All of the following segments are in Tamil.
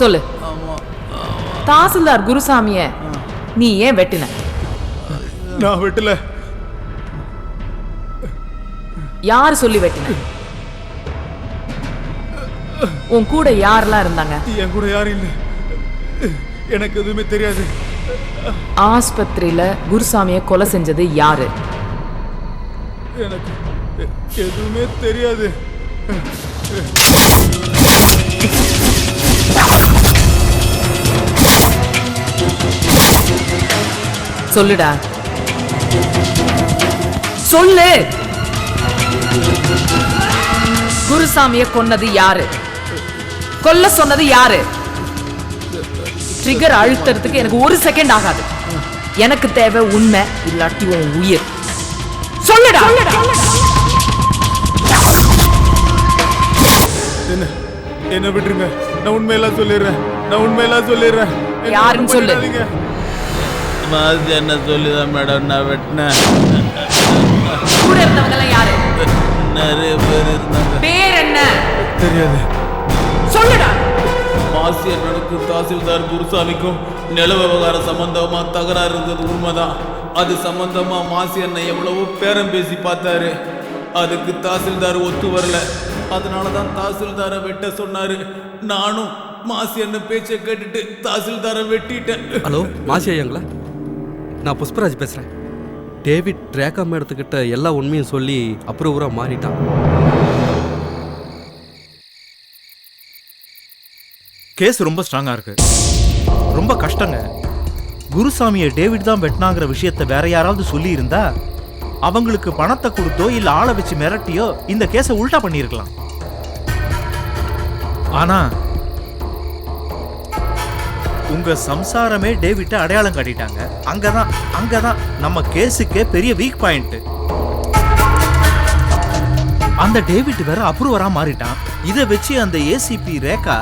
சொல்லு. தாசில்தார் குருசாமிய நீ ஏன் வெட்டின? நான் வெட்டல. யாரு சொல்லி வெட்டின? உன் கூட யாரெல்லாம் இருந்தாங்க? என் கூட யாரும் இல்லை, எனக்கு எதுவுமே தெரியாது. ஆஸ்பத்திரியில குருசாமிய கொலை செஞ்சது யாரு? எனக்கு எதுவுமே தெரியாது. சொல்லுடா, சொல்லு. குருசாமிய கொன்னது யாரு? கொல்ல சொன்னது யாரு? ட்ரிகர் அழுத்துறதுக்கு எனக்கு ஒரு செகண்ட் ஆகாது. எனக்கு தேவை உண்மை, இல்லாட்டி உன் உயிர். சொல்லுடா. என்ன விட்டுருங்க, நான் உண்மையெல்லாம் சொல்லிடுறேன். யாருன்னு சொல்லு. மாசி என்ன சொல்லிதான் மேடம் நான் வெட்டினேன். கூட இருந்தவங்க எல்லாம் யாரு? நிறைய பேர் இருந்தாங்க. பேர் என்ன? தெரியாது. சொல்லுடா. மாசி அண்ணனுக்கும் தாசில்தார் குருசாமிக்கும் நில விவகார சம்பந்தமா தகராறு இருந்தது உண்மைதான். அது சம்பந்தமா மாசி அண்ணன் எவ்வளவோ பேரம் பேசி பார்த்தாரு. அதுக்கு தாசில்தார் ஒத்து வரல. அதனாலதான் தாசில்தாரை வெட்ட சொன்னாரு. நானும் மாசி அண்ணன் பேச்சை கேட்டுட்டு தாசில்தாரை வெட்டிட்டேன். ஹலோ, மாசி ஐயாங்களா? நான் புஷ்பராஜ் பேசுகிறேன். டேவிட் ரேகா மேடத்துக்கிட்ட எல்லா உண்மையும் சொல்லி அப்ரூவராக மாறிட்டான். கேஸ் ரொம்ப ஸ்ட்ராங்கா இருக்கு, ரொம்ப கஷ்டங்க. குருசாமியை டேவிட் தான் வெட்டினாங்கிற விஷயத்தை வேற யாராவது சொல்லி இருந்தா அவங்களுக்கு பணத்தை கொடுத்தோ இல்ல ஆளை வச்சு மிரட்டியோ இந்த கேஸை உல்டா பண்ணியிருக்கலாம். ஆனா உங்க சம்சாரமே டேவிட்டை அடையாளம் காட்டிட்டாங்க. அங்கதான் நம்ம கேஸுக்கே பெரிய வீக் பாயிண்ட். அந்த டேவிட் வேற அப்ரூவரா மாறிட்டான். இதை வச்சு அந்த ஏசிபி ரேகா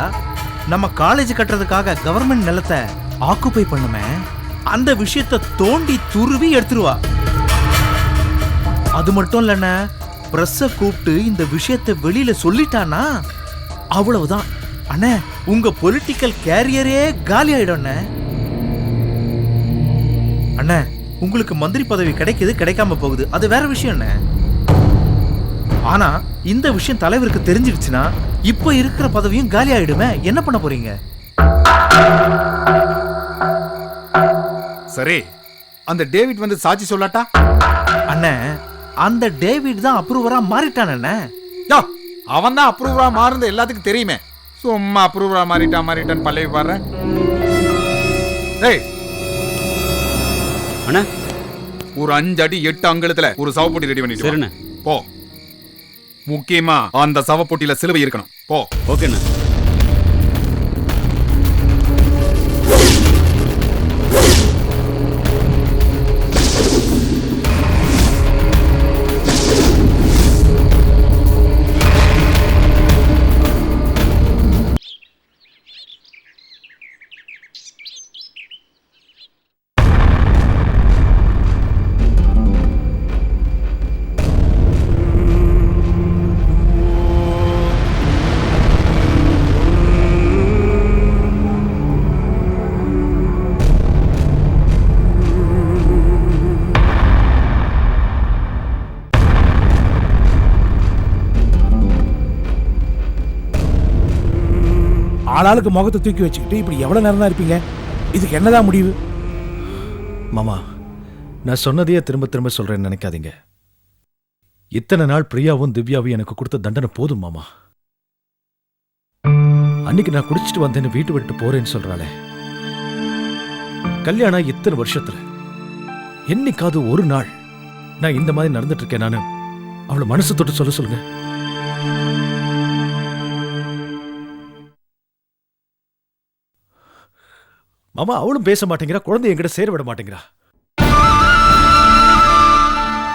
நம்ம காலேஜ் கட்டுறதுக்காக கவர்மெண்ட் நிலத்தை ஆக்குபை பண்ணுமே, அந்த விஷயத்தை தோண்டி துருவி எடுத்துருவா. அது மட்டும் இல்லைண்ண, பிரஸ்ஸ கூப்பிட்டு இந்த விஷயத்தை வெளியில சொல்லிட்டானா அவ்வளவுதான் அண்ணே, உங்க பொலிட்டிக்கல் கேரியரே காலி ஆயிடும் அண்ணே. உங்களுக்கு மந்திரி பதவி கிடைக்குது, கிடைக்காம போகுது, அது வேற விஷயம் அண்ணே. ஆனா இந்த விஷயம் தலைவருக்கு தெரிஞ்சிடுச்சுன்னா இப்ப இருக்கிற பதவியும் காலி ஆயிடுமே. என்ன பண்ண போறீங்க? சரி, அந்த டேவிட் வந்து சாட்சி சொல்லாட்டா? அண்ணே, அந்த டேவிட் தான் அப்ரூவரா மாறிட்டான் அண்ணே. அவன் தான் அப்ரூவரா மாறுது எல்லாத்துக்கும் தெரியுமே. சும்மா அப்ரூவரா மாறிட்டான் பல்லவி பாடுற. அண்ணா, ஒரு 5 அடி 8 அங்குலத்துல ஒரு சவப்பொட்டி ரெடி பண்ணிட்டு சரிண்ணே. போ. முக்கியமா அந்த சவப்பொட்டியில சிலுவை இருக்கணும். போ. ஓகேண்ணா. ஆளாளுக்கு முகத்தை தூக்கி வச்சுக்கிட்டு இப்படி எவ்வளவு நேரம் தான் இருப்பீங்க? இதுக்கு என்னதான் முடிவு? மாமா, நான் சொன்னதையே திரும்ப திரும்ப சொல்றேன்னு நினைக்காதீங்க. இத்தனை நாள் பிரியாவும் திவ்யாவும் எனக்கு கொடுத்த தண்டனை போதும் மாமா. அன்னைக்கு நான் குடிச்சிட்டு வந்தேன்னு வீட்டு விட்டு போறேன்னு சொல்றாளே, கல்யாணம் இத்தனை வருஷத்துல என்னைக்காவது ஒரு நாள் நான் இந்த மாதிரி நடந்துட்டு இருக்கேன் நானு அவளை மனசு தொட்டு சொல்ல சொல்லுங்க. மாமா, அவளும் பேச மாட்டேங்கிறா, குழந்தை என்கிட்ட சேர விட மாட்டேங்கிறா.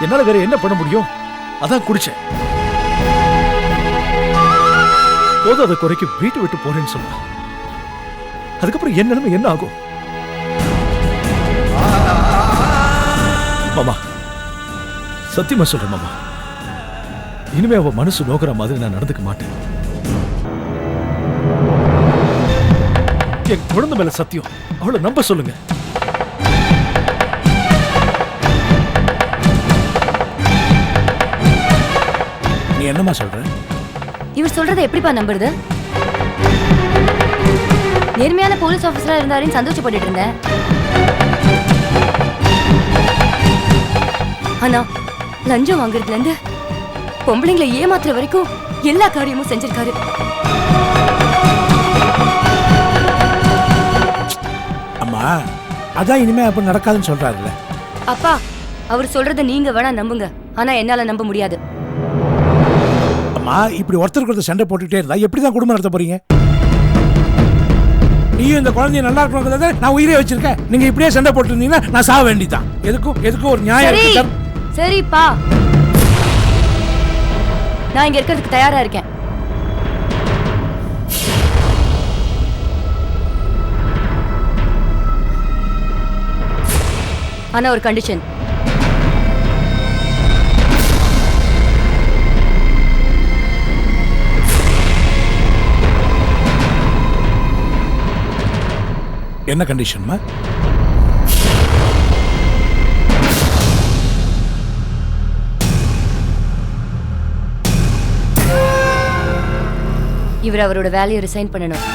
என்னால வேற என்ன பண்ண முடியும்? அதான் குடிச்சேன். போதாத குறைக்கு வீட்டு விட்டு போறேன்னு சொன்னா அதுக்கப்புறம் என் நிலைமை என்ன ஆகும்? மாமா, சத்தியமா சொல்றேன் மாமா, இனிமே அவ மனசு நோக்கிற மாதிரி நான் நடந்துக்க மாட்டேன். என் குழந்தை மேல சத்தியம், அவளை நம்ப சொல்லுங்க. நீ என்னம்மா சொல்ற? இவர் சொல்றதை எப்படிப்பா நம்புறது? நேர்மையான போலீஸ் ஆபீசரா இருந்தாருன்னு சந்தோஷப்பட்டுட்டு இருந்தேன். ஆனா லஞ்சம் வாங்குறதுல இருந்து பொம்பளைங்களை ஏமாத்துற வரைக்கும் எல்லா காரியமும் செஞ்சிருக்காரு. அம்மா, அதான் இனிமே அப்ப நடக்காதுன்னு சொல்றாருல்ல. அப்பா, அவர் சொல்றதை நீங்க வேணா நம்புங்க, ஆனா என்னால நம்ப முடியாது. அம்மா, இப்படி ஒருத்தருக்கு ஒருத்தர் சண்டை போட்டுக்கிட்டே இருந்தா எப்படிதான் குடும்பம் நடத்த போறீங்க? நீயும் இந்த குழந்தைய நல்லா இருக்கணுங்கிறத நான் உயிரே வச்சிருக்கேன். நீங்க இப்படியே சண்டை போட்டு இருந்தீங்கன்னா நான் சாக வேண்டிதான். எதுக்கும் ஒரு நியாயம் இருக்கு. சரிப்பா, நான் இங்க இருக்கிறதுக்கு தயாரா இருக்கேன். ஆனா ஒரு கண்டிஷன். என்ன கண்டிஷன்மா? இவர் அவரோட வேலையை ரிசைன் பண்ணணும்.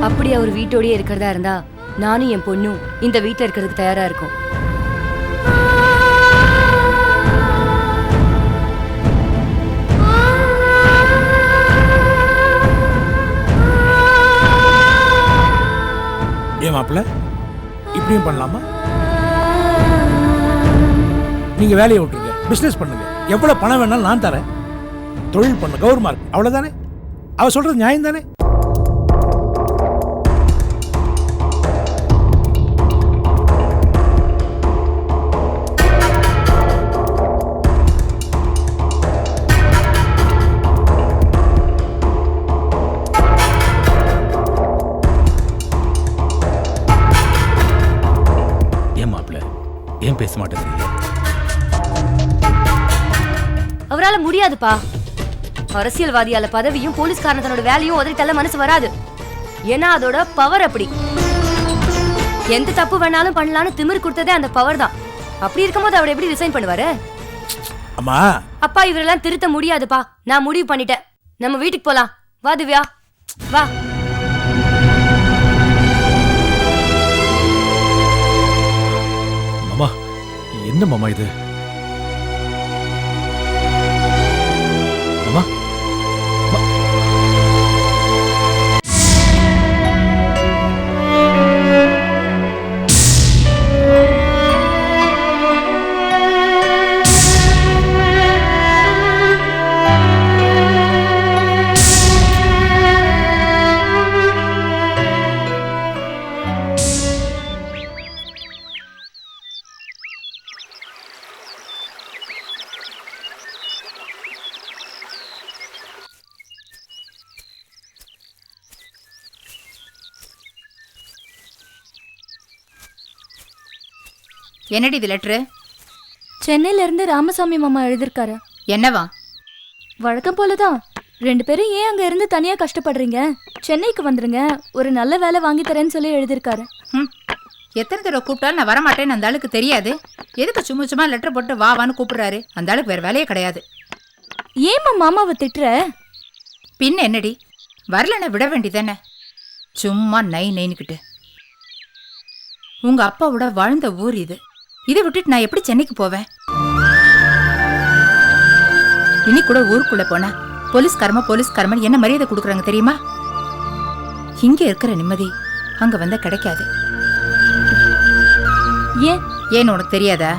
அப்படி அவர் வீட்டோடயே இருக்கிறதா இருந்தா நானும் என் பொண்ணும் இந்த வீட்டுல இருக்கிறதுக்கு தயாரா இருக்கும். ஏன் மாப்பிள்ள, இப்படியும் பண்ணலாமா? நீங்க வேலையை விட்டுருங்க, பிசினஸ் பண்ணுங்க, எவ்வளவு பணம் வேணாலும் நான் தரேன். தொழில் பண்ணு, கௌரவமா அவ்வளவுதானே? அவ சொல்றது நியாயம் தானே? ஏன் பேச மாட்டேங்கிறீங்க? அவரால முடியாதுப்பா. அரசியல்வாதியால பதவியும் போலீஸ்காரன் தன்னோட வேலையும் உதறி தள்ள மனசு வராது. ஏன்னா அதோட பவர் அப்படி. எந்த தப்பு வேணாலும் பண்ணலான்னு திமிர் கொடுத்ததே அந்த பவர் தான். அப்படி இருக்கும்போது அவர் எப்படி ரிசைன் பண்ணுவாரு? அம்மா, அப்பா, இவரெல்லாம் திருத்த முடியாதுப்பா. நான் முடிவு பண்ணிட்டேன். நம்ம வீட்டுக்கு போலாம். வா திவ்யா, வா. மாமா, என்ன மாமா இது? மாமா, என்னடி இது லெட்ரு? சென்னையில இருந்து ராமசாமி மாமா எழுதிருக்காரு. என்னவா? வழக்கம் போலதான். 2 பேரும் ஏன் அங்க இருந்து தனியா கஷ்டப்படுறீங்க, சென்னைக்கு வந்துருங்க, ஒரு நல்ல வேலை வாங்கி தரேன்னு சொல்லி எழுதிருக்காரு. எத்தனை தடவை கூப்பிட்டாலும் நான் வரமாட்டேன்னு அந்த ஆளுக்கு தெரியாது. எதுக்கு சும்மா லெட்டர் போட்டு வான்னு கூப்பிடுறாரு? அந்த ஆளுக்கு வேற வேலையே கிடையாது. ஏம்மா மாமாவை திட்டுற? பின்ன என்னடி, வரலன்னா விட வேண்டிதானே? சும்மா நைன்னுக்கிட்டு. உங்க அப்பாவோட வாழ்ந்த ஊர் இது. இதை விட்டுட்டு நான் எப்படி சென்னைக்கு போவேன்? இனி கூட ஊருக்குள்ள போனா போலீஸ்காரமன் என்ன மரியாதை கொடுக்குறாங்க தெரியுமா? இங்க இருக்கிற நிம்மதி அங்க வந்தா கிடைக்காது. ஏன்னு உனக்கு தெரியாதா?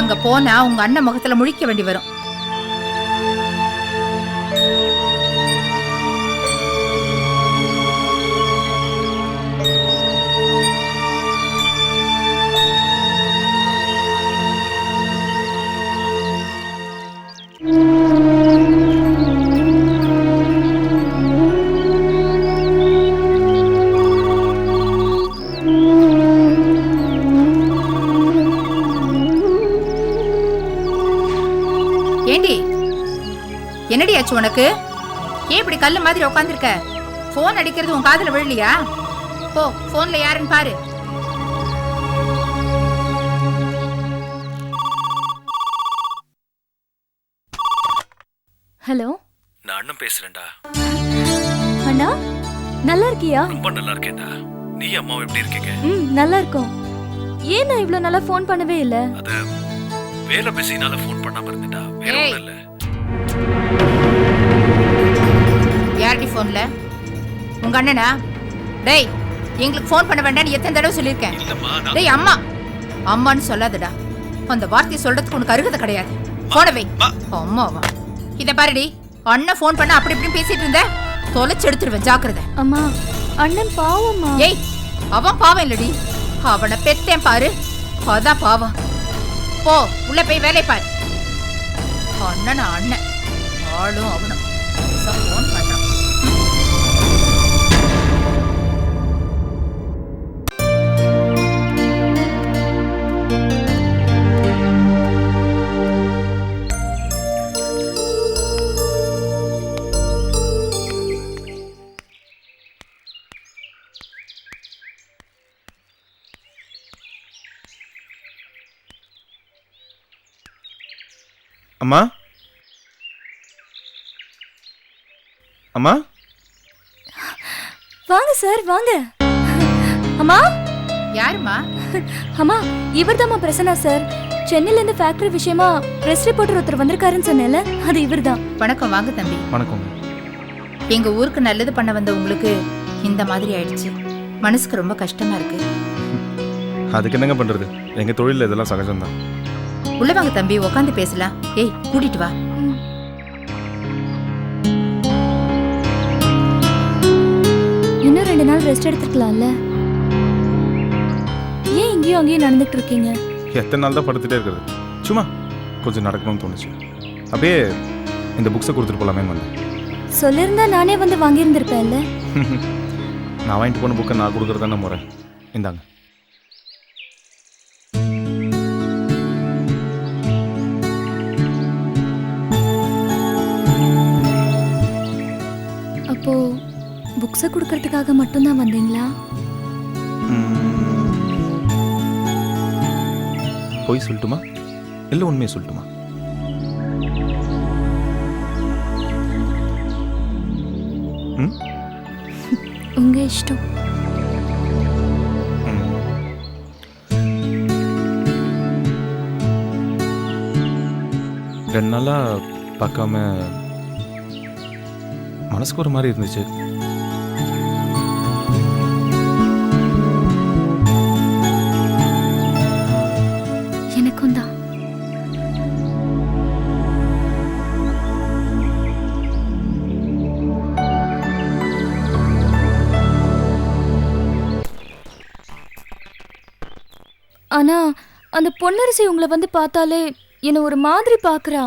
அங்க போனா உங்க அண்ணன் முகத்துல முழிக்க வேண்டி வரும். என்னடி ஆச்சு உனக்கு? ஏன் இப்படி கல்லு மாதிரி உட்காந்துருக்க? போன் அடிக்கிறது உன் காதுல விழலையா? போ போன்ல யாருன்னு பாரு. ஹலோ, நான் அண்ணன் பேசுறேன்டா. அண்ணா நல்லா இருக்கியா? ரொம்ப நல்லா இருக்கேன்டா. நீ அம்மா எப்படி இருக்கீங்க? நல்லா இருக்கோம். ஏன் நான் இவ்ளோ நாளா ஃபோன் பண்ணவே இல்ல? அத வேலை பிஸினால ஃபோன் பண்ணாம இருந்தேன்டா. வேற ஒண்ணும் இல்ல. யாரடி போன்ல? உங்க அண்ணனா? டேய், எங்களுக்கு ஃபோன் பண்ண வேண்டாம்னு எத்தனை தடவை சொல்லிருக்கேன். டேய் அம்மா, அம்மான்னு சொல்லாதடா. அந்த வார்த்தையை சொல்றதுக்கு உனக்கு அருகதை கிடையாது. போன வை. அம்மாவா? இத பாருடி, அண்ணன் ஃபோன் பண்ண அப்படி இப்படி பேசிட்டு இருந்த தொலைச்சு எடுத்துருவேன், ஜாக்கிரதை. அம்மா, அண்ணன் பாவம்மா. ஏய், அவன் பாவம் இல்லடி, அவனை பெத்தேன் பாரு, அதான் பாவம். போ உள்ள போய் வேலை பாரு. அண்ணனா அண்ணன், ஆளும் அவனும் ஃபோன் பண்றான். அம்மா, அம்மா, வாங்க சார், வாங்க. அம்மா, யாருமா? அம்மா இவர்தாம்மா பிரசன்னா சார். சென்னையில இருந்து ஃபேக்டரி விஷயமா பிரஸ் ரிப்போர்ட்டர் ஒருத்தர் வந்திருக்காருன்னு சொன்னேன்ல, அது இவர்தான். வணக்கம், வாங்க தம்பி. வணக்கம். எங்க ஊருக்கு நல்லது பண்ண வந்த உங்களுக்கு இந்த மாதிரி ஆயிடுச்சு. மனசுக்கு ரொம்ப கஷ்டமா இருக்கு. அதுக்கு என்னங்க பண்றது, எங்க தொழில இதெல்லாம் சகஜம்தான். உள்ள வாங்க தம்பி, உட்காந்து பேசலாம். ஏய், கூட்டிட்டு வா. இன்னும் 2 நாள் ரெஸ்ட் எடுத்துக்கலாம்ல? ஏன் இங்கேயும் அங்கேயும் நடந்துட்டு இருக்கீங்க? எத்தனை நாள் தான் படுத்துட்டே இருக்கிறது, சும்மா கொஞ்சம் நடக்கணும்னு தோணுச்சு. அப்படியே இந்த புக்ஸை கொடுத்துட்டு போலாமே வந்தேன். சொல்லிருந்தா நானே வந்து வாங்கியிருந்திருப்பேன்ல. நான் வாங்கிட்டு போன புக்கை நான் கொடுக்குறது தானே முறை. இந்தாங்க. அப்போ புக்ஸை கொடுக்கறதுக்காக மட்டும்தான் வந்தீங்களா? போய் சொல்லட்டுமா இல்லை உண்மையை சொல்லட்டுமா? உங்க இஷ்டம். ரெண்டு நாளா பார்க்காம மனசுக்கு ஒரு மாதிரி இருந்துச்சு. எனக்கும் தான். ஆனா அந்த பொன்னரசி உங்களை வந்து பார்த்தாலே என்ன ஒரு மாதிரி பார்க்கறா.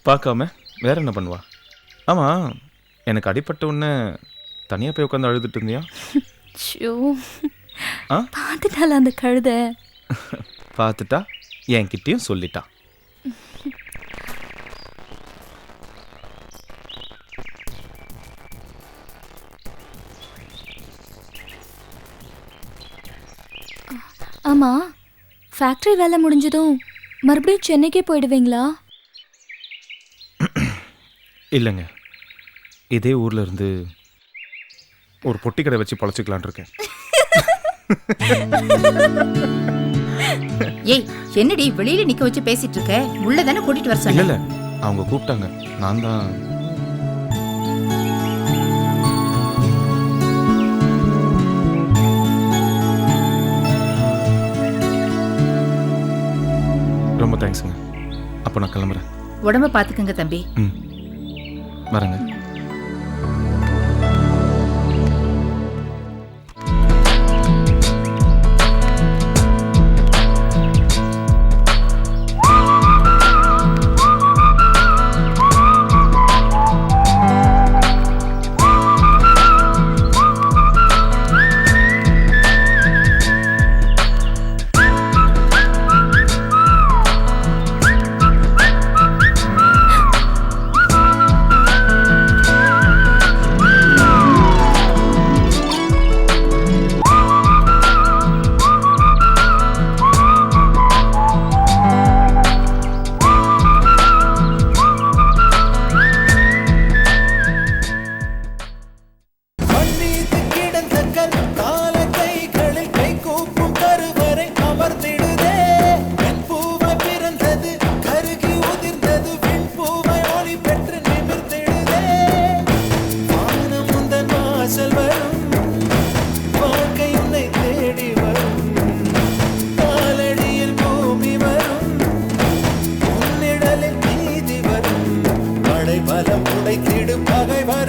பார்க்காம வேற என்ன பண்ணுவா? ஆமா, எனக்கு அடிப்பட்ட உடனே தனியா போய் உட்காந்து அழுதுட்டு இருந்தியா? பார்த்துட்டால அந்த கழுத. பார்த்துட்டா, என்கிட்டயும் சொல்லிட்டா. ஆமா, ஃபேக்டரி வேலை முடிஞ்சதும் மறுபடியும் சென்னைக்கே போயிடுவீங்களா? இல்லைங்க, இதே ஊர்ல இருந்து ஒரு பொட்டி கடை வச்சு பொழைச்சிக்கலான் இருக்கேன். ஏய், என்னடி வெளியில நிக்க வச்சு பேசிட்டு இருக்க? உள்ள தானே கூட்டிட்டு வர சொன்னேன். இல்ல அவங்க கூப்பிட்டாங்க, நான் தான். ரொம்ப தேங்க்ஸுங்க. அப்போ நான் கிளம்புறேன். உடம்ப பாத்துக்கங்க தம்பி. வரேங்க. பலம் உடைத்திடு பகைவர்